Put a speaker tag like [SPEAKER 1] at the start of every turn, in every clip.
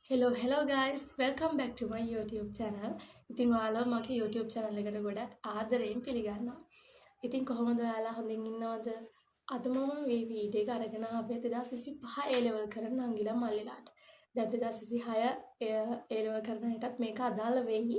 [SPEAKER 1] Hello guys, welcome back to my YouTube channel. ඉතින් ඔයාලා මගේ YouTube channel එකට ගොඩක් ආදරයෙන් පිළිගන්නවා. ඉතින් කොහොමද ඔයාලා හොඳින් ඉන්නවද? අද මම මේ වීඩියෝ එක අරගෙන ආවේ 2025 A level කරන නංගිලා මල්ලිලාට. දැන් 2026 A level කරන අයටත් මේක අදාළ වෙයි.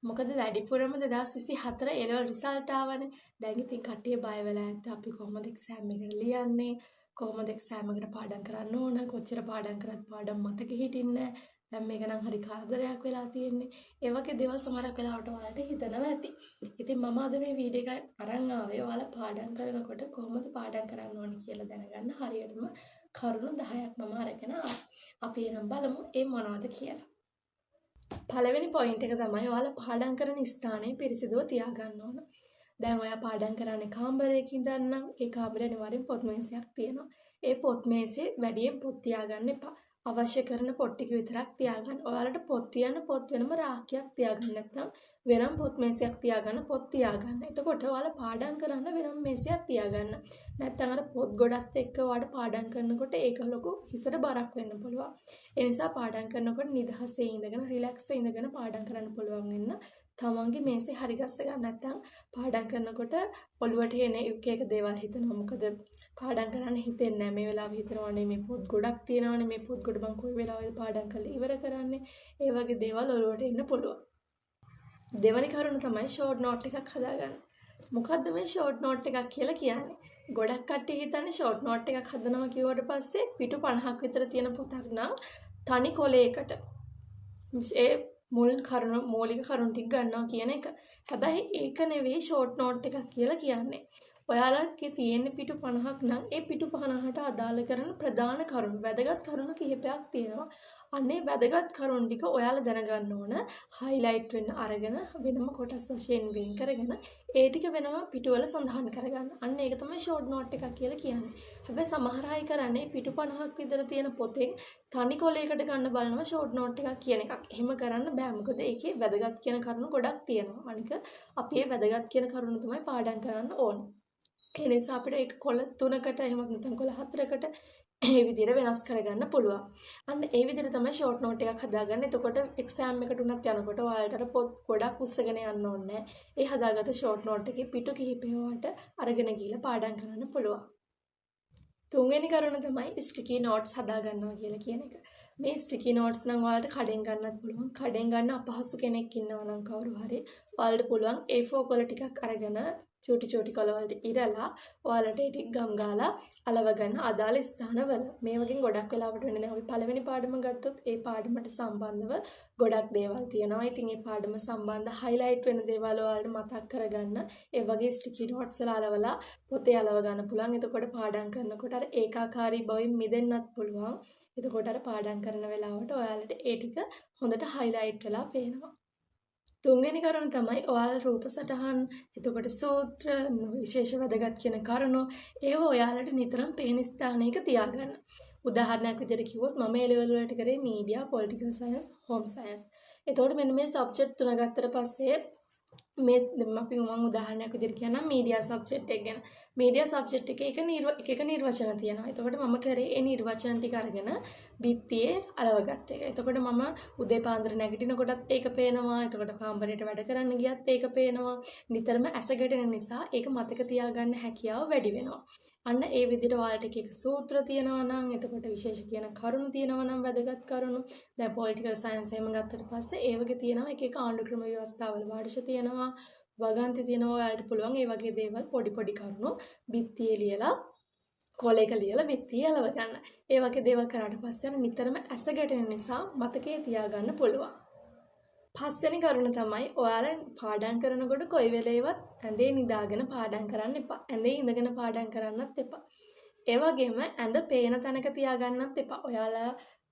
[SPEAKER 1] මොකද වැඩිපුරම 2024 A level result ආවනේ. දැන් ඉතින් කට්ටිය බය වෙලා ඇත්ත අපි කොහොමද exam එකට ලියන්නේ? කොහොමද එක්සෑම් එකට පාඩම් කරන්න ඕන කොච්චර පාඩම් කරත් පාඩම් මතක හිටින්නේ දැන් මේක නම් හරි කරදරයක් වෙලා තියෙන්නේ ඒ වගේ දේවල් සමහරක් වෙලාවට ඔයාලට හිතනවා ඇති. ඉතින් මම අද මේ වීඩියෝ එක අරන් ආවේ ඔයාලා පාඩම් කරනකොට කොහොමද පාඩම් කරන්න ඕනේ කියලා දැනගන්න හරියටම කරුණු 10ක් මම අරගෙන ආවා. අපි එනම් බලමු ඒ මොනවද කියලා. පළවෙනි පොයින්ට් එක තමයි ඔයාලා පාඩම් කරන ස්ථානය පිරිසිදුව තියාගන්න ඕන. දැන් ඔයා පාඩම් කරන්නේ කාමරයක ඉඳන් නම් ඒ කාමරේ අනිවාර්යෙන් පොත් මේසයක් තියෙනවා. ඒ පොත් මේසේ වැඩියෙන් පොත් තියාගන්න එපා. අවශ්‍ය කරන පොත් ටික විතරක් තියාගන්න. ඔයාලට පොත් තියන්න පොත් වෙනම රාක්කයක් තියාගන්න නැත්නම් වෙනම පොත් මේසයක් තියාගන්න පොත් තියාගන්න. එතකොට ඔයාලා පාඩම් කරන්න වෙනම මේසයක් තියාගන්න. නැත්නම් අර පොත් ගොඩත් එක්ක ඔයාලට පාඩම් කරනකොට ඒක ලොකු හිසට බරක් වෙන්න පුළුවන්. ඒ නිසා පාඩම් කරනකොට නිදහසේ ඉඳගෙන රිලැක්ස් ඉඳගෙන පාඩම් කරන්න පුළුවන් වෙන්න තමන්ගේ මේසේ හරි ගස්ස ගන්න නැත්නම් පාඩම් කරනකොට ඔළුවට එන එක එක දේවල් හිතනවා. මොකද පාඩම් කරන්න හිතෙන්නේ නැහැ. මේ වෙලාවේ හිතනවානේ මේ පොත් ගොඩක් තියෙනවානේ මේ පොත් ගොඩ මම කොයි වෙලාවෙද පාඩම් කරලා ඉවර කරන්නේ. ඒ වගේ දේවල් ඔළුවට එන්න පුළුවන්. දෙවැනි කරුණ තමයි ෂෝට් නෝට් එකක් හදාගන්න. මොකද්ද මේ ෂෝට් නෝට් එකක් කියලා කියන්නේ? ගොඩක් කට්ටිය හිතන්නේ ෂෝට් නෝට් එකක් හදනවා කියුවට පස්සේ පිටු 50ක් විතර තියෙන පොතක් නම් තනි කොලයකට ඒ මූලික කරුණු ටික ගන්නවා කියන එක. හැබැයි ඒක නෙවෙයි ෂෝට් නෝට් එකක් කියලා කියන්නේ. ඔයාලගේ තියෙන පිටු 50ක් නම් ඒ පිටු 50ට අදාළ කරන ප්‍රධාන කරුණු වැදගත් කරුණු කිහිපයක් තියෙනවා. අනේ වැදගත් කරුණු ටික ඔයාලා දැනගන්න ඕන. හයිලයිට් වෙන්න අරගෙන වෙනම කොටස් වශයෙන් වෙන් කරගෙන ඒ ටික වෙනම පිටුවල සඳහන් කරගන්න. අන්න ඒක තමයි ෂෝට් නෝට් එකක් කියලා කියන්නේ. හැබැයි සමහර අය කරන්නේ පිටු 50ක් විතර තියෙන පොතෙන් තනි කොලයකට ගන්න බලනවා ෂෝට් නෝට් එකක් කියන එකක්. එහෙම කරන්න බෑ. මොකද ඒකේ වැදගත් කියන කරුණු ගොඩක් තියෙනවා. අනික අපි මේ වැදගත් කියන කරුණු තමයි පාඩම් කරන්න ඕනේ. ඒ නිසා අපිට ඒක කොළ 3කට එහෙමත් නැත්නම් කොළ 4කට ඒ විදිහට වෙනස් කරගන්න පුළුවන්. අන්න ඒ විදිහට තමයි ෂෝට් නෝට් එකක් හදාගන්න. එතකොට එක්සෑම් එකට උනත් යනකොට ඔයාලට අර පොත් ගොඩක් උස්සගෙන යන්න ඕනේ නැහැ. ඒ හදාගත්ත ෂෝට් නෝට් එකේ පිටු කිහිපය ඔයාලට අරගෙන ගිහලා පාඩම් කරන්න පුළුවන්. තුන්වෙනි කරුණ තමයි ස්ටිකි නෝට්ස් හදාගන්නවා කියලා කියන එක. මේ ස්ටිකි නෝට්ස් නම් ඔයාලට කඩෙන් ගන්නත් පුළුවන්. කඩෙන් ගන්න අපහසු කෙනෙක් ඉන්නවා නම් කවුරු හරි ඔයාලට පුළුවන් A4 කොළ ටිකක් අරගෙන චූටි කොළ වලට ඉරලා ඔයාලට ඒ ටික ගම් ගාලා අලව ගන්න අදාළ ස්ථානවල. මේ වගේ ගොඩක් වෙලාවට වෙන්නේ නැහැ. අපි පළවෙනි පාඩම ගත්තොත් ඒ පාඩමට සම්බන්ධව ගොඩක් දේවල් තියෙනවා. ඉතින් ඒ පාඩම සම්බන්ධ highlight වෙන දේවල් ඔයාලට මතක් කරගන්න ඒ වගේ sticky notes වල අලවලා පොතේ අලව ගන්න පුළුවන්. එතකොට පාඩම් කරනකොට අර ඒකාකාරී බවින් මිදෙන්නත් පුළුවන්. එතකොට අර පාඩම් කරන වෙලාවට ඔයාලට ඒ ටික හොඳට highlight වෙලා පේනවා. තුන්වෙනි කරුණ තමයි ඔයාලා රූප සටහන් එතකොට සූත්‍ර විශේෂ වැදගත් කියන කරුණු ඒව ඔයාලට නිතරම පේන ස්ථානයක තියාගන්න. උදාහරණයක් විදිහට කිව්වොත් මම ඒ ලෙවල් වලට කරේ media, political science, home science. එතකොට මෙන්න මේ සබ්ජෙක්ට් තුන ගත්තට පස්සේ මේ අපි මම උදාහරණයක් විදිහට කියන්නම් මීඩියා සබ්ජෙක්ට් එක ගැන. මීඩියා සබ්ජෙක්ට් එකේ එක නිර්වචන තියෙනවා. එතකොට මම කරේ ඒ නිර්වචන ටික අරගෙන බිත්තියේ අලවගත්ත එක. එතකොට මම උදේ පාන්දර නැගිටිනකොටත් ඒක පේනවා. එතකොට කාමරේට වැඩ කරන්න ගියත් ඒක පේනවා. නිතරම ඇස ගැටෙන නිසා ඒක මතක තියාගන්න හැකියාව වැඩි වෙනවා. අන්න ඒ විදිහට ඔයාලට එක සූත්‍ර තියෙනවා නම් එතකොට විශේෂ කියන කරුණු තියෙනවා නම් වැදගත් කරුණු දැන් පොලිටිකල් සයන්ස් එහෙම ගත්තට පස්සේ ඒ වගේ තියෙනවා එක ආණ්ඩු ක්‍රම ව්‍යවස්ථාවල වාර්ෂ තියෙනවා වගන්ති තියෙනවා ඔයාලට පුළුවන් ඒ වගේ දේවල් පොඩි කරුණු බිත්තියේ ලියලා කොලයක ලියලා බිත්තියේ අලව ගන්න. ඒ වගේ දේවල් කරාට පස්සේ නිතරම ඇස ගැටෙන නිසා මතකයේ තියාගන්න පුළුවන්. පස්වෙනි කරුණ තමයි ඔයාලා පාඩම් කරනකොට කොයි වෙලේවත් ඇඳේ නිදාගෙන පාඩම් කරන්න එපා. ඇඳේ ඉඳගෙන පාඩම් කරන්නත් එපා. ඒ වගේම ඇඳ පේන තැනක තියාගන්නත් එපා. ඔයාලා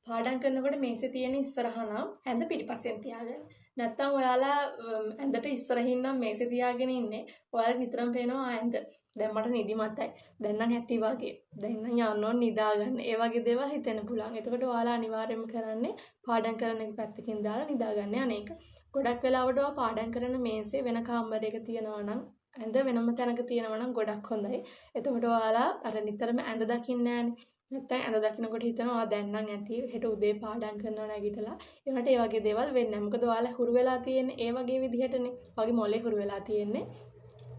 [SPEAKER 1] පාඩම් කරනකොට මේසේ තියෙන ඉස්සරහා නම් ඇඳ පිටිපස්සෙන් තියාගන්න. නැත්තම් ඔයාලා ඇඳට ඉස්සරහින් නම් මේසේ තියාගෙන ඉන්නේ. ඔයාලා නිතරම පේනවා ඇඳ. දැන් මට නිදිමතයි. දැන් නම් ඇති වගේ. දැන් නම් යන්න ඕන නිදාගන්න. ඒ වගේ දේවල් හිතෙන්න පුළුවන්. එතකොට ඔයාලා අනිවාර්යයෙන්ම කරන්නේ පාඩම් කරන එක පැත්තකින් දාලා නිදාගන්න අනේක. ගොඩක් වෙලාවට ඔයා පාඩම් කරන මේසේ වෙන කාමරයක තියනවා නම් ඇඳ වෙනම තැනක තියනවා නම් ගොඩක් හොඳයි. එතකොට ඔයාලා අර නිතරම ඇඳ දකින්නේ නැහනේ. නැත්තම් ඇඳ දකින්නකොට හිතනවා දැන් නම් ඇති හෙට උදේ පාඩම් කරනවා නැගිටලා. ඒකට ඒ වගේ දේවල් වෙන්නේ නැහැ. මොකද ඔයාලා හුරු වෙලා තියෙන්නේ ඒ වගේ විදිහටනේ. වගේ මොලේ හුරු වෙලා තියෙන්නේ.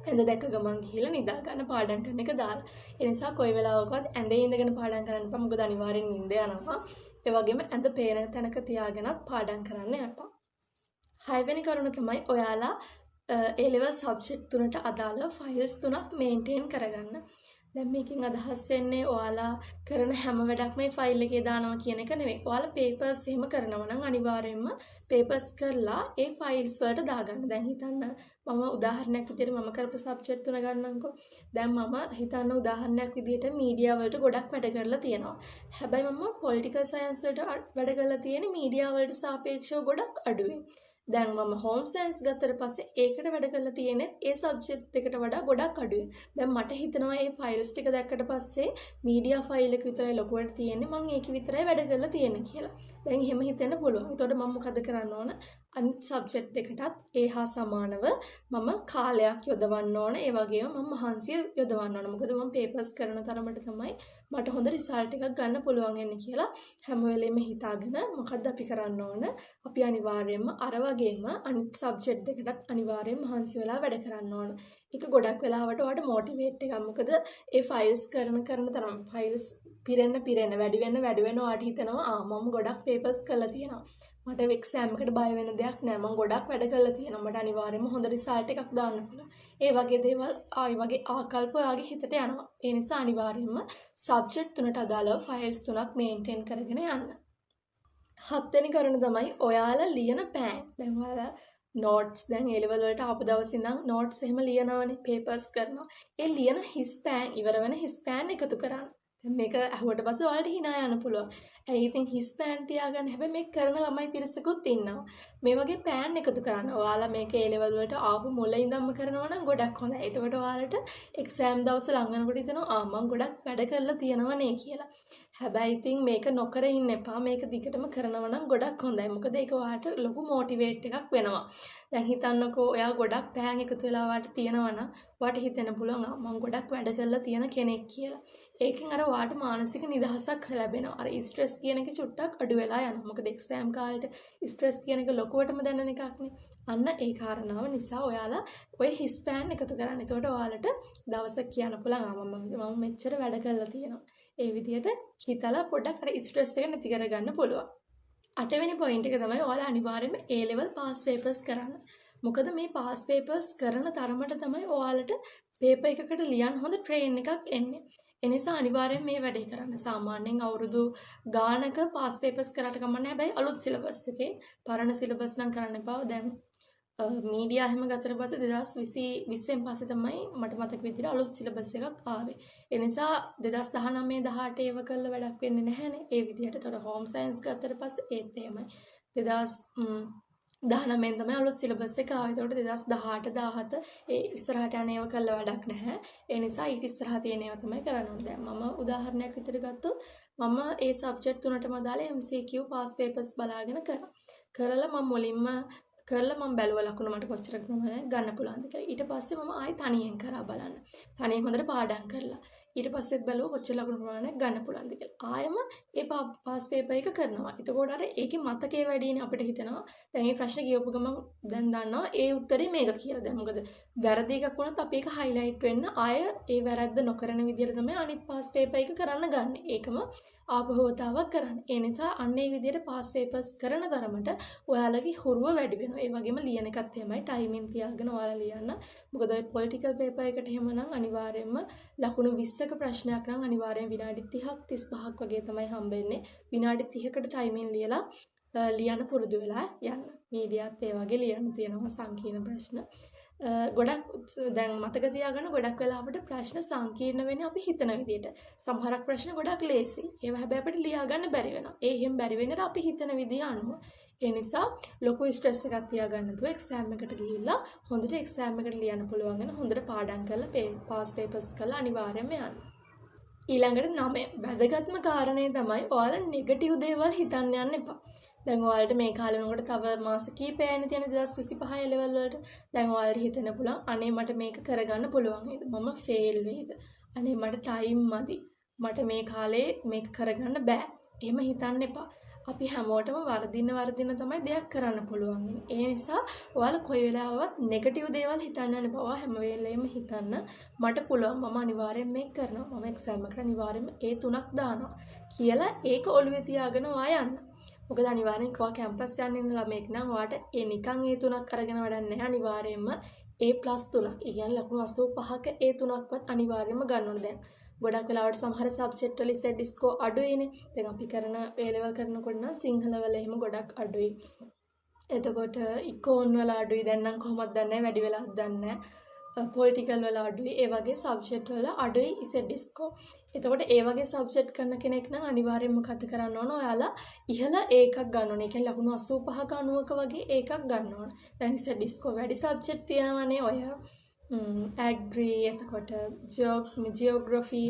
[SPEAKER 1] ඇඳ දැක්ක ගමන් ගිහිල්ලා නිදා ගන්න පාඩම් කරන එක දාලා. ඒ නිසා කොයි වෙලාවකවත් ඇඳේ ඉඳගෙන පාඩම් කරන්න එපා. මොකද අනිවාර්යෙන් නිින්ද යනවා. ඒ වගේම ඇඳ පේන තැනක තියාගෙනත් පාඩම් කරන්න එපා. 6 වෙනි කරුණ තමයි ඔයාලා A level subject තුනට අදාළව ෆයිල්ස් තුනක් මේන්ටේන් කරගන්න. දැන් මේකෙන් අදහස් වෙන්නේ ඔයාලා කරන හැම වැඩක්ම මේ ෆයිල් එකේ දානවා කියන එක නෙවෙයි. ඔයාලා පේපර්ස් එහෙම කරනවා නම් අනිවාර්යයෙන්ම පේපර්ස් කරලා ඒ ෆයිල්ස් වලට දාගන්න. දැන් හිතන්න මම උදාහරණයක් විදිහට මම කරපු සබ්ජෙක්ට් තුන ගන්නම්කෝ. දැන් මම හිතන්න උදාහරණයක් විදිහට මීඩියා වලට ගොඩක් වැඩ කරලා තියෙනවා. හැබැයි මම පොලිටිකල් සයන්ස් වලට වැඩ කරලා තියෙන්නේ මීඩියා වලට සාපේක්ෂව ගොඩක් අඩුයි. දැන් මම හෝම් සයන්ස් ගත්තට පස්සේ ඒකට වැඩ කරලා තියෙන්නේ ඒ සබ්ජෙක්ට් එකට වඩා ගොඩක් අඩුයි. දැන් මට හිතෙනවා මේ ෆයිල්ස් ටික දැක්කට පස්සේ මීඩියා ෆයිල් එක විතරයි ලොකුවට තියෙන්නේ මම ඒක විතරයි වැඩ කරලා තියෙන්නේ කියලා. දැන් එහෙම හිතෙන්න පුළුවන්. ඒතකොට මම මොකද කරන්න ඕන? අනිත් සබ්ජෙක්ට් එකටත් ඒ හා සමානව මම කාලයක් යොදවන්න ඕන. ඒ වගේම මම මහන්සිය යොදවන්න ඕන. මොකද මම පේපර්ස් කරන තරමට තමයි මට හොඳ රිසල්ට් එකක් ගන්න පුළුවන් වෙන්නේ කියලා හැම වෙලෙම හිතාගෙන මොකද්ද අපි කරන්න ඕන? අපි අනිවාර්යයෙන්ම අර වගේම අනිත් සබ්ජෙක්ට් එකටත් අනිවාර්යයෙන් මහන්සි වෙලා වැඩ කරන්න ඕන. ඒක ගොඩක් වෙලාවට ඔයාලට මොටිවේට් එකක්. මොකද ඒ ෆයිල්ස් කරන තරම ෆයිල්ස් පිරෙන්න වැඩි වෙන්න ඔයාලට හිතෙනවා මම ගොඩක් පේපර්ස් කරලා තියෙනවා. මට එක්සෑම් එකට බය වෙන දෙයක් නෑ. මම ගොඩක් වැඩ කරලා තියෙනවා. මට අනිවාර්යයෙන්ම හොඳ රිසල්ට් එකක් දාන්න පුළුවන්. ඒ වගේ දේවල් වගේ ආකල්ප ඔයාගේ හිතට යනවා. ඒ නිසා අනිවාර්යයෙන්ම සබ්ජෙක්ට් තුනට අදාළව ෆයිල්ස් තුනක් මේන්ටේන් කරගෙන යන්න. 7 වෙනි කරුණ තමයි ඔයාලා ලියන පෑන්. දැන් ඔයාලා නෝට්ස් දැන් A level වලට ආපු දවසේ ඉඳන් නෝට්ස් එහෙම ලියනවනේ පේපර්ස් කරනවා. ඒ ලියන හිස් පෑන් ඉවර වෙන හිස් පෑන් එකතු කරන්න. දැන් මේක අහුවට පස්සේ ඔයාලට hina යන්න පුළුවන්. ඇයි ඉතින් හිස් පෑන් තියාගන්න. හැබැයි මේක කරන ළමයි පිරිසකුත් ඉන්නවා. මේ වගේ පෑන් එකතු කරන්න. ඔයාලා මේක A level වලට ආපු මුල ඉඳන්ම කරනවා නම් ගොඩක් හොඳයි. එතකොට ඔයාලට එක්සෑම් දවස් ළඟ වෙනකොට හිතෙනවා මම ගොඩක් වැඩ කරලා තියෙනවනේ කියලා. හැබැයි ඉතින් මේක නොකර ඉන්න එපා. මේක දිගටම කරනවා නම් ගොඩක් හොඳයි. මොකද ඒක ඔයාලට ලොකු මොටිවේට් එකක් වෙනවා. දැන් හිතන්නකෝ ඔයා ගොඩක් පෑන් එකතු වෙලා ඔයාලට තියෙනවා නම් ඔයාලට හිතෙන්න පුළුවන් මම ගොඩක් වැඩ කරලා තියෙන කෙනෙක් කියලා. ඒකෙන් අර ඔයාලට මානසික නිදහසක් ලැබෙනවා. අර ස්ට්‍රෙස් කියන එක චුට්ටක් අඩු වෙලා යනවා. මොකද එක්සෑම් කාලේට ස්ට්‍රෙස් කියන එක ලොකුවටම දැනෙන එකක්නේ. අන්න ඒ කාරණාව නිසා ඔයාලා ඔය හිස් පෑන් එකතු කරන්න. එතකොට ඔයාලට දවසක් කියන්න පුළුවන් මම මෙච්චර වැඩ කරලා තියෙනවා. ඒ විදිහට හිතලා පොඩ්ඩක් අර ස්ට්‍රෙස් එක නැති කරගන්න පුළුවන්. 8 වෙනි පොයින්ට් එක තමයි ඔයාලා අනිවාර්යයෙන්ම A level pass papers කරන්න. මොකද මේ pass papers කරන තරමට තමයි ඔයාලට පේපර් එකකට ලියන්න හොඳ ට්‍රේන් එකක් එන්නේ. ඒ නිසා අනිවාර්යයෙන් මේ වැඩේ කරන්න. සාමාන්‍යයෙන් අවුරුදු ගානක pass papers කරාට කමන්නේ. හැබැයි අලුත් සිලබස් එකේ පරණ සිලබස් නම් කරන්න එපා. දැන් මීඩියා එහෙම ගත්තට පස්සේ 2020 පස්සේ තමයි මට මතක විදිහට අලුත් සිලබස් එකක් ආවේ. ඒ නිසා 2019 18 ඒව කළ වැඩක් වෙන්නේ නැහැනේ. ඒ විදිහට. ඒතර හෝම් සයන්ස් ගත්තට පස්සේ ඒත් එහෙමයි. 2019 තමයි අලුත් සිලබස් එක ආවේ. ඒතකොට 2018 17 ඒ ඉස්සරහට යන ඒවා කළ වැඩක් නැහැ. ඒ නිසා ඊට ඉස්සරහ තියෙන ඒවා තමයි කරන්න ඕනේ. දැන් මම උදාහරණයක් විතර ගත්තොත් මම ඒ සබ්ජෙක්ට් තුනටම දාලා MCQ pass papers බලාගෙන කරලා මම මුලින්ම කරලා මම බැලුවා ලකුණු මට කොච්චර ගන්න පුළුවන්ද කියලා. ඊට පස්සේ මම ආයෙ තනියෙන් කරා බලන්න. තනියෙන් හොඳට පාඩම් කරලා. ඊට පස්සෙත් බැලුවා කොච්චර ලකුණු ප්‍රමාණයක් ගන්න පුළුවන්ද කියලා. ආයෙම ඒ පාස් පේපර් එක කරනවා. එතකොට අර ඒකේ මතකයේ වැඩිනේ අපිට හිතෙනවා. දැන් මේ ප්‍රශ්නේ කියවපු ගමන් දැන් දන්නවා ඒ උත්තරේ මේක කියලා. දැන් මොකද වැරදි එකක් වුණත් අපි ඒක හයිලයිට් වෙන්න ආයෙ ඒ වැරද්ද නොකරන විදිහට තමයි අනිත් පාස් පේපර් එක කරන්න ගන්න. ඒකම ආපහුවතාවක් කරන්න. ඒ නිසා අන්න ඒ විදිහට පාස් පේපර්ස් කරන තරමට ඔයාලගේ හුරුව වැඩි වෙනවා. ඒ වගේම ලියන එකත් එහෙමයි ටයිමින් තියාගෙන ඔයාලා ලියන්න. මොකද ඔය පොලිටිකල් පේපර් එකට එහෙමනම් අනිවාර්යයෙන්ම ලකුණු 20ක ප්‍රශ්නයක් නම් අනිවාර්යෙන් විනාඩි 30ක් 35ක් වගේ තමයි හම්බෙන්නේ. විනාඩි 30කට ටයිමින් ලියලා ලියන්න පුරුදු වෙලා යන්න. මීඩියාත් ඒ වගේ ලියන්න තියෙනවා සංකීර්ණ ප්‍රශ්න. ගොඩක් දැන් මතක තියාගන්න ගොඩක් වෙලාවට ප්‍රශ්න සංකීර්ණ වෙන්නේ අපි හිතන විදිහට. සමහරක් ප්‍රශ්න ගොඩක් ලේසි. ඒවා හැබැයි අපිට ලියා ගන්න බැරි වෙනවා. ඒ එහෙම බැරි වෙන්නේ අපි හිතන විදිහ අනුව. ඒ නිසා ලොකු ස්ට්‍රෙස් එකක් තියාගන්න නැතුව එක්සෑම් එකට ගිහිල්ලා හොඳට එක්සෑම් එකට ලියන්න පුළුවන් වෙන හොඳට පාඩම් කරලා පාස් පේපර්ස් කරලා අනිවාර්යයෙන්ම යන්න. ඊළඟට 9 වැදගත්ම කාරණේ තමයි ඔයාලා නෙගටිව් දේවල් හිතන්න යන්න එපා. දැන් ඔයාලට මේ කාලේ වෙනකොට තව මාස කීපයක්නේ තියෙන 2025 ලෙවල් වලට. දැන් ඔයාලට හිතෙන්න පුළුවන් අනේ මට මේක කරගන්න පුළුවන් නේද? මම ෆේල් වෙයිද? අනේ මට ටයිම් මදි. මට මේ කාලේ මේක කරගන්න බෑ. එහෙම හිතන්න එපා. අපි හැමෝටම වර්ධින තමයි දෙයක් කරන්න පුළුවන්. ඒ නිසා ඔයාලා කොයි වෙලාවවත් නෙගටිව් දේවල් හිතන්න යන්න එපා. හැම වෙලේම හිතන්න මට පුළුවන් මම අනිවාර්යෙන් මේක කරනවා. මම එක්සෑම් එකට අනිවාර්යෙන්ම ඒ 3ක් දානවා කියලා ඒක ඔළුවේ තියාගෙන ඔයා යන්න. මොකද අනිවාර්යෙන් ඔයා කැම්පස් යන්න ඉන්න ළමෙක් නම් ඔයාට ඒ නිකන් ඒ 3ක් අරගෙන වැඩක් නැහැ. අනිවාර්යෙන්ම A+3ක්. ඒ කියන්නේ ලකුණු 85ක ඒ 3ක්වත් අනිවාර්යෙන්ම ගන්න ඕනේ දැන්. ගොඩක් වෙලාවට සමහර සබ්ජෙක්ට් වල සෙට් ස්කෝර් අඩුයිනේ. දැන් අපි කරන A level කරනකොට නම් සිංහල වල එහෙම ගොඩක් අඩුයි. එතකොට ඉකෝන් වල අඩුයි. දැන් නම් කොහොමද දන්නේ වැඩි වෙලාවක් දන්නේ පොලිටිකල් වල අඩුයි. ඒ වගේ සබ්ජෙක්ට් වල අඩුයි සෙට් ස්කෝර්. එතකොට ඒ වගේ සබ්ජෙක්ට් කරන කෙනෙක් නම් අනිවාර්යයෙන්ම මොකද කරන්න ඕන? ඔයාලා ඉහළ ඒකක් ගන්න ඕනේ. ඒ කියන්නේ ලකුණු 85ක 90ක වගේ ඒකක් ගන්න ඕන. දැන් සෙට් ස්කෝර් වැඩි සබ්ජෙක්ට් තියෙනවනේ ඔය ඇග්‍රී එතකොට ජියෝග්‍රෆි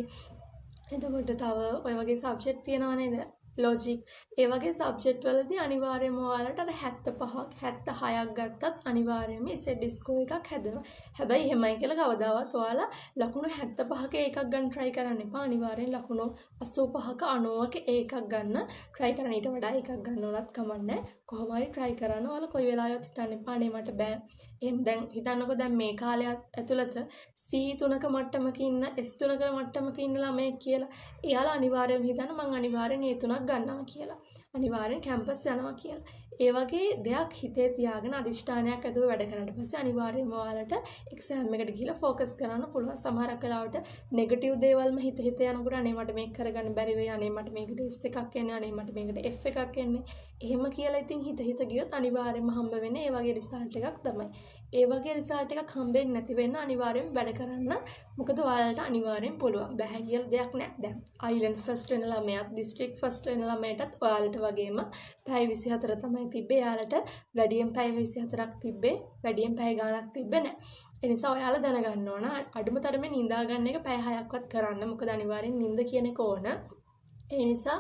[SPEAKER 1] එතකොට තව ඔය වගේ සබ්ජෙක්ට් තියෙනවා නේද ලොජික් ඒ වගේ සබ්ජෙක්ට් වලදී අනිවාර්යයෙන්ම ඔයාලට අර 75ක් 76ක් ගත්තත් අනිවාර්යයෙන්ම සෙට් ස්කෝර් එකක් හැදෙනවා. හැබැයි එහෙමයි කියලා කවදාවත් ඔයාලා ලකුණු 75ක එකක් ගන්න try කරන්න එපා. අනිවාර්යෙන් ලකුණු 85ක 90ක එකක් ගන්න try කරන්න. ඊට වඩා එකක් ගන්න උනත් කමන්නේ. කොහොම හරි try කරන්න. ඔයාලා කොයි වෙලාවෙත් හිතන්න එපා නේ මට බෑ. එහෙනම් දැන් හිතන්නකෝ දැන් මේ කාලය ඇතුළත C3ක මට්ටමක ඉන්න S3ක මට්ටමක ඉන්න ළමයෙක් කියලා. එයාලා අනිවාර්යයෙන්ම හිතන්න මං අනිවාර්යෙන් ඒ 3ක් ගන්නවා කියලා. අනිවාර්යෙන් කැම්පස් යනවා කියලා. ඒ වගේ දෙයක් හිතේ තියාගෙන අදිෂ්ඨානයක් ඇතුව වැඩ කරලා පස්සේ අනිවාර්යයෙන්ම ඔයාලට එක්සෑම් එකට ගිහලා ફોකස් කරන්න පුළුවන්. සමහරක් වෙලාවට නෙගටිව් දේවල්ම හිත යනකොට අනේ මට මේක කරගන්න බැරි වෙයි. අනේ මට මේකට S එකක් එන්නේ. අනේ මට මේකට F එකක් එන්නේ. එහෙම කියලා ඉතින් හිත ගියොත් අනිවාර්යයෙන්ම හම්බ වෙන්නේ ඒ වගේ රිසල්ට් එකක් තමයි. ඒ වගේ රිසල්ට් එකක් හම්බෙන්නේ නැති වෙන්න අනිවාර්යයෙන් වැඩ කරන්න. මොකද ඔයාලට අනිවාර්යෙන් පුළුවන්. බෑ කියලා දෙයක් නෑ. දැන් අයිලන්ඩ් ෆස්ට් වෙන ළමයාත් ඩිස්ට්‍රික්ට් ෆස්ට් වෙන ළමයටත් ඔයාලට වගේම පැය 24 තමයි තිබ්බේ. එයාලට වැඩියෙන් පැය 24ක් තිබ්බේ. වැඩියෙන් පැය ගාණක් තිබ්බේ නෑ. ඒ නිසා ඔයාලා දැනගන්න ඕන අඩුම තරමේ නිදා ගන්න එක පැය 6ක්වත් කරන්න. මොකද අනිවාර්යෙන් නිින්ද කියන එක ඕන. ඒ නිසා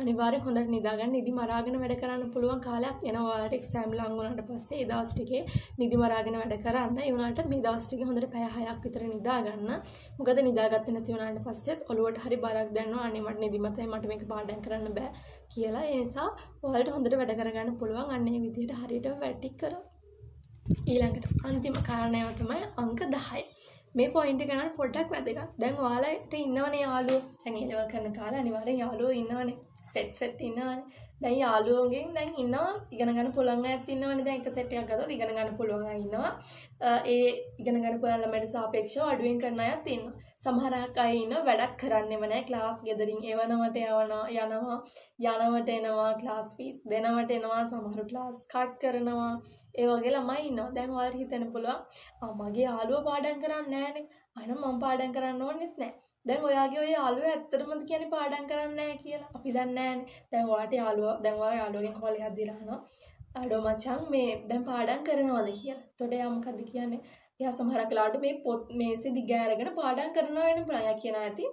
[SPEAKER 1] අනිවාර්යෙන් හොඳට නිදාගන්න නිදි මරාගෙන වැඩ කරන්න පුළුවන් කාලයක් එනවා ඔයාලට එක්සෑම් ලඟ වුණාට පස්සේ ඒ දවස් ටිකේ නිදි මරාගෙන වැඩ කරන්න. ඒ වුණාට මේ දවස් ටිකේ හොඳට පැය 6ක් විතර නිදාගන්න. මොකද නිදාගත්තේ නැති වුණාට පස්සෙත් ඔළුවට හරි බරක් දැනෙනවා. අනේ මට නිදිමතයි මට මේක පාඩම් කරන්න බෑ කියලා. ඒ නිසා ඔයාලට හොඳට වැඩ කරගන්න පුළුවන්. අන්න ඒ විදිහට හරියට වැඩ කරා. ඊළඟට අන්තිම කාරණාව තමයි අංක 10. මේ පොයින්ට් එක ගන්න පොඩ්ඩක් වැදගත්. දැන් ඔයාලට ඉන්නවනේ යාළුවෝ. දැන් ඒ ලෙවල් කරන කාලේ අනිවාර්යෙන් යාළුවෝ ඉන්නවනේ. සෙට් ඉන්නවනේ. දැන් යාළුවෝගෙන් දැන් ඉන්නවා ඉගෙන ගන්න පුළුවන් අයත් ඉන්නවනේ. දැන් එක සෙට් එකක් ගත්තොත් ඉගෙන ගන්න පුළුවන් අය ඉන්නවා. ඒ ඉගෙන ගන්න පුළුවන් ළමයිට සාපේක්ෂව අඩුවෙන් කරන අයත් ඉන්නවා. සමහර අය ඉන්නවා වැඩක් කරන්නෙම නැහැ. ක්ලාස් ගෙදරින් එවනවට යනවට එනවා ක්ලාස් ෆීස් දෙනවට එනවා. සමහර ක්ලාස් කට් කරනවා. ඒ වගේ ළමයි ඉන්නවා. දැන් ඔයාලට හිතෙන්න පුළුවන් මගේ යාළුවා පාඩම් කරන්නේ නැහනේ. අහනම් මම පාඩම් කරන්න ඕනෙත් නැහැ. දැන් ඔයාගේ ඔය යාළුවා ඇත්තටමද කියන්නේ පාඩම් කරන්නේ නැහැ කියලා. අපි දන්නේ නැහනේ. දැන් ඔයාට ඔයා යාළුවගෙන් කෝල් එකක් දීලා අහනවා. "අඩෝ මචං මේ දැන් පාඩම් කරනවද?" කියලා. එතකොට එයා මොකද්ද කියන්නේ? එයා සමහරක් වෙලාවට මේ පොත් මේසෙ දිග අරගෙන පාඩම් කරනවා වෙන පුළුවන්. එයා කියනවා ඇති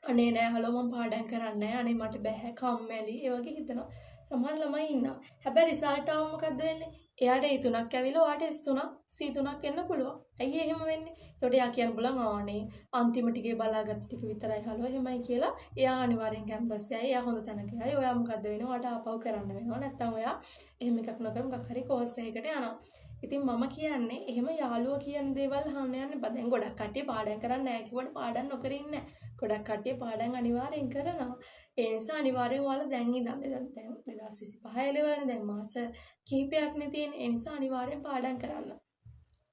[SPEAKER 1] අනේ නෑ හලෝ මම පාඩම් කරන්නේ නෑ අනේ මට බෑ කම්මැලි ඒ වගේ හිතනවා සමහර ළමයි ඉන්නවා හැබැයි රිසල්ට් ආව මොකද්ද වෙන්නේ එයාට A3ක් ඇවිල්ලා ඔයාට S3ක් C3ක් එන්න පුළුවන් ඇයි එහෙම වෙන්නේ එතකොට එයා කියන්න බලන් ආනේ අන්තිම ටිකේ බලාගත්ත ටික විතරයි හලෝ එහෙමයි කියලා එයා අනිවාර්යෙන් කැම්පස් යයි එයා හොඳ තැනක යයි ඔයා මොකද්ද වෙන්නේ ඔයාට ආපහු කරන්න වෙනවා නැත්නම් ඔයා එහෙම එකක් නොකර මොකක් හරි කෝස් එකකට යනවා ඉතින් මම කියන්නේ එහෙම යාළුවෝ කියන දේවල් අහන්න යන්න බෑ දැන් ගොඩක් කට්ටිය පාඩම් කරන්නේ නැහැ කිව්වට පාඩම් නොකර ඉන්නේ ගොඩක් කට්ටිය පාඩම් අනිවාර්යෙන් කරනවා ඒ නිසා අනිවාර්යෙන් ඔයාලා දැන් ඉඳන් දැන් 2025 ලෙවල්නේ දැන් මාස කිහිපයක්නේ තියෙන්නේ ඒ නිසා අනිවාර්යෙන් පාඩම් කරන්න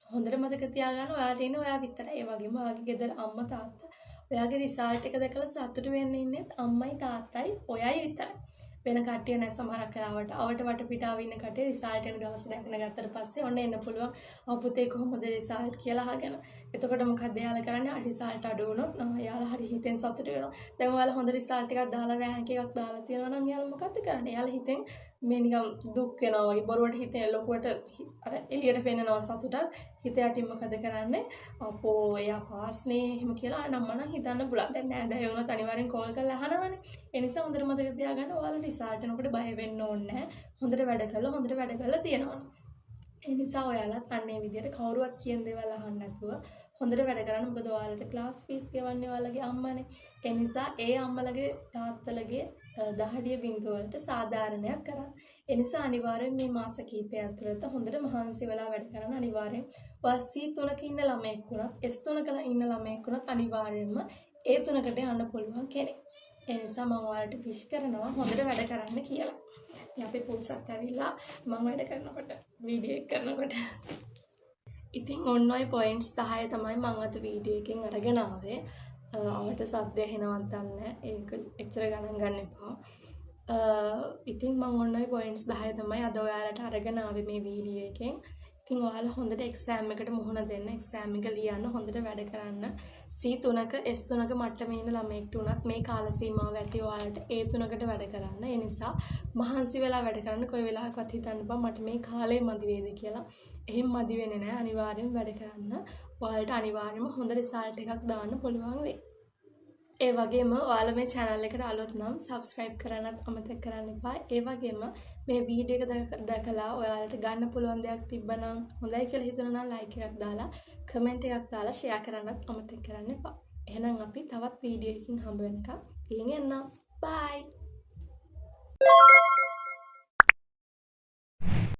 [SPEAKER 1] හොඳට මතක තියාගන්න ඔයාට ඉන්නේ ඔයා විතරයි ඒ වගේම ඔයාගේ ගෙදර අම්මා තාත්තා ඔයාගේ රිසල්ට් එක දැකලා සතුටු වෙන්න ඉන්නෙත් අම්මයි තාත්තයි ඔයයි විතරයි වෙන කට්ටිය නැ සමහරක් වෙලාවට අවට වටපිටාව ඉන්න කට්ටිය රිසල්ට් එන දවස් දැක්න ගත්තට පස්සේ ඔන්න එන්න පුළුවන් අපුතේ කොහොමද රිසල්ට් කියලා අහගෙන. එතකොට මොකද එයාලා කරන්නේ රිසල්ට් අඩු වුණොත් එයාලා හරි හිතෙන් සතුටු වෙනවා. දැන් ඔයාලා හොඳ රිසල්ට් එකක් දාලා රෑන්ක් එකක් දාලා තියෙනවා නම් එයාලා මොකද්ද කරන්නේ? එයාලා හිතෙන් මේ නිකන් දුක් වෙනවා වගේ බොරුවට හිතේ ලොකුවට අර එළියට පෙන්නනවා සතුටක්. හිත යටින් මොකද කරන්නේ? අපෝ එයා පාස්නේ එහෙම කියලා නම්මනම් හිතන්න පුළුවන්. දැන් නෑ දැන් වුණත් අනිවාර්යෙන් කෝල් කරලා අහනවනේ. ඒ නිසා හොඳට මතක තියාගන්න ඔයාලා රිසල්ට් එනකොට බය වෙන්න ඕනේ නැහැ. හොඳට වැඩ කළා තියෙනවා. ඒ නිසා ඔයාලත් අන්න ඒ විදිහට කවුරුවත් කියන දේවල් අහන්න නැතුව හොඳට වැඩ කරන්න. මොකද ඔයාලට ක්ලාස් ෆීස් ගෙවන්නේ ඔයාලගේ අම්මානේ. ඒ නිසා ඒ අම්මලගේ තාත්තලගේ දහඩිය බින්දුව වලට සාධාරණයක් කරන්න. ඒ නිසා අනිවාර්යෙන් මේ මාස කිහිපය ඇතුළත හොඳට මහන්සි වෙලා වැඩ කරන්න. අනිවාර්යෙන් ඔයා C3ක ඉන්න ළමයෙක් වුණත් S3ක ඉන්න ළමයෙක් වුණත් අනිවාර්යෙන්ම ඒ 3කට යන්න පුළුවන් කෙනෙක්. ඒ නිසා මම ඔයාලට විශ් කරනවා හොඳට වැඩ කරන්න කියලා. මේ අපේ පොල්සත් ඇවිල්ලා මම වැඩ කරනකොට වීඩියෝ එක කරනකොට ඉතින් ඔන්න ඔය පොයින්ට්ස් 10 තමයි මම අද වීඩියෝ එකෙන් අරගෙන ආවේ. අවට සද්ද ඇහෙනවත් දන්නේ ඒක එච්චර ගණන් ගන්න එපා. ඉතින් මම ඔන්න ඔය පොයින්ට්ස් 10 තමයි අද ඔයාලට අරගෙන ආවේ මේ වීඩියෝ එකෙන්. ඉතින් ඔයාලා හොඳට එක්සෑම් එකට මුහුණ දෙන්න, එක්සෑම් එක ලියන්න, හොඳට වැඩ කරන්න. C3ක S3ක මට්ටමේ ඉන්න ළමයෙක්ට උනත් මේ කාල සීමාව ඇති ඔයාලට A3කට වැඩ කරන්න. ඒ නිසා මහන්සි වෙලා වැඩ කරන්න. කොයි වෙලාවකවත් හිතන්න බෑ මට මේ කාලේ මදි වේද කියලා. එහෙම මදි වෙන්නේ නැහැ. අනිවාර්යෙන් වැඩ කරන්න. ඔයාලට අනිවාර්යෙන්ම හොඳ රිසල්ට් එකක් දාන්න පුළුවන් වෙයි. ඒ වගේම ඔයාලා මේ channel එකට අලුත් නම් subscribe කරන්නත් අමතක කරන්න එපා. ඒ වගේම මේ වීඩියෝ එක දැකලා ඔයාලට ගන්න පුළුවන් දෙයක් තිබ්බනම් හොඳයි කියලා හිතනවා නම් like එකක් දාලා comment එකක් දාලා share කරන්නත් අමතක කරන්න එපා. එහෙනම් අපි තවත් වීඩියෝ එකකින් හම්බ වෙනකම් ගිහින් එන්නම්. bye.